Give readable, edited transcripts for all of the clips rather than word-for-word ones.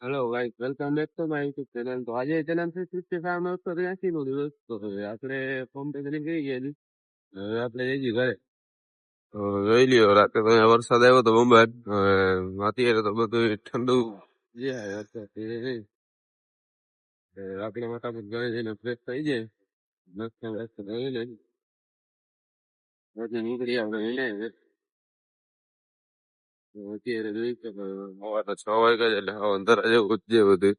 Hello guys, welcome back to my YouTube channel. તો આજે channel 365 નો દિવસ. તો હવે આપણે ફોર્મ પે કરી ગઈ ગયા છીએ. હવે આપણે જઈએ ઘરે. તો જોઈ લ્યો, રાતે તો અહીંયા વરસાદ આવ્યો તો બમ્બાઈ. હવે અત્યારે તો બધું ઠંડુ જે અત્યારે આપણે ફટાફટ ઘરે જઈને ફ્રેશ થઈ જાય. નાસ્તા વાસ્તા કરી લઈએ. પછી નીકળી આપણે લઈને. અત્યારે જોઈ કે સવારના 6 વાગ્યા છે એટલે હવે અંધારા જેવું જ છે બધું.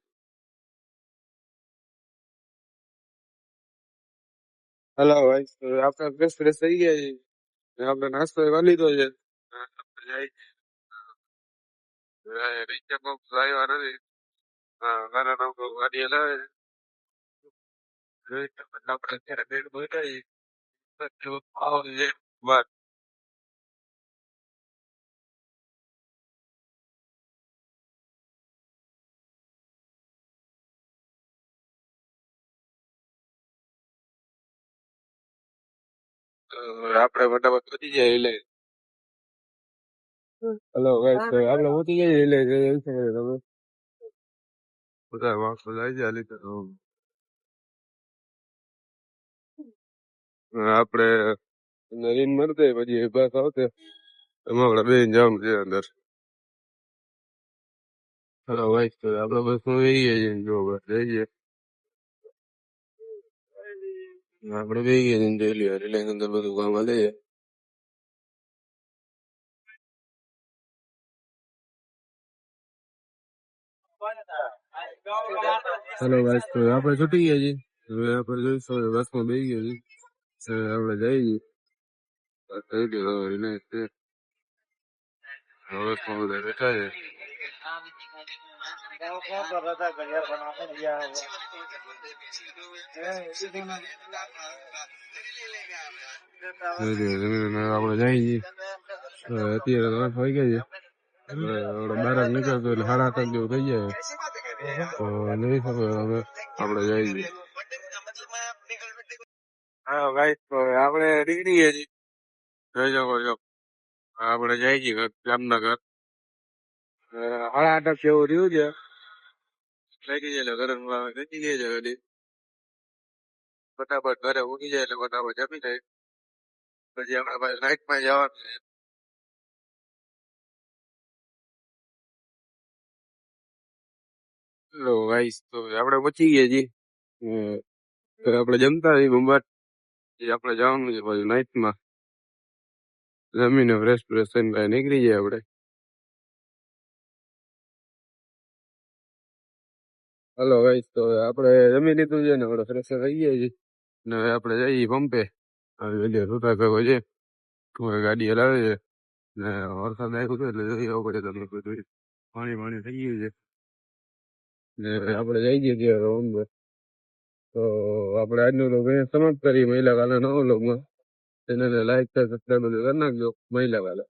હલો ભાઈ, તો આપણે ફ્રેશ ફ્રેશ થઈ ગયા છીએ. આપણે નાસ્તો કરી લીધો છે. આપણે જાય છે. નીચે કોક આવ્યા નથી. ઘણા લોકો ગાડી હલાવે છે. આપણે અત્યારે બેડ બેઠા છીએ. બધું ખાવું છે. બસ આપણે ફટાફટ પતી જાય એટલે હલો ભાઈ, તો આપણે પતી જાય એટલે તમે બધા માણસો જાય છે હાલી તો આપણે નરીન મરતે પછી બસ આવતે એમાં આપણે બે જવાનું છે અંદર. હલો ભાઈ, તો આપણે બસ માં બેસી ગયા છીએ. જો બસ જઈએ આપણે બેસી ગયા છીએ. જોઈ લઈએ રિલાયન્સ અંદર બધું કામ હાલે છે. હેલો ભાઈ, તો આપણે છૂટી ગયા છીએ. હવે આપણે જોઈશું બસ માં બેસી ગયા છીએ. હવે આપણે જઈએ થઈ ગયો રિલાયન્સ છે. હવે બસ માં બધા બેઠા છે. આપણે જઈએ છીએ. અત્યારે તો 8 વાગ્યા છે. બાર નીકળતો એટલે 7:30 જેવું થઈ જાય. તો નહીં ખબર હવે આપણે જઈએ છીએ. હા ભાઈ, તો આપણે નીકળી ગયા છીએ. જોઈ શકો છો આપણે જઈએ છીએ જામનગર. 8:30 જેવું રહ્યું છે. લાગી જાય એટલે ઘરે નીકળી ગયા છે ગાડી. ફટાફટ ઘરે ઉગી જાય એટલે ફટાફટ જમી જાય. પછી આપણે ભાઈ નાઇટમાં જવાનું છે. હેલો ગાઈસ, તો આપણે પહોંચી ગયા છીએ. તો આપણે જમતા છીએ બંબાટ. આપણે જવાનું છે પછી નાઇટમાં. જમીને ફ્રેશ ફ્રેશ થઈને ભાઈ નીકળી જાય આપણે. હલો ગાઈસ, તો આપણે જમી લીધું છે ને આપણે ફ્રેશ થઈ ગયા છીએ. ને હવે આપણે જઈએ પંપે. હવે સુતા ભેગો છે. ગાડી હલાવે છે ને વરસાદ આવ્યો છે એટલે જોઈ આવું પડે તમને બધું પાણી પાણી થઈ ગયું છે. ને આપણે જઈ જઈએ ત્યાં રૂમ પર. તો આપણે આજનો લોગ સમાપ્ત કરી મહિલા કાલે નવો લોગમાં. ચેનલને લાઈક સબસ્ક્રાઈબ કરી નાખજો મહિલા કાલે.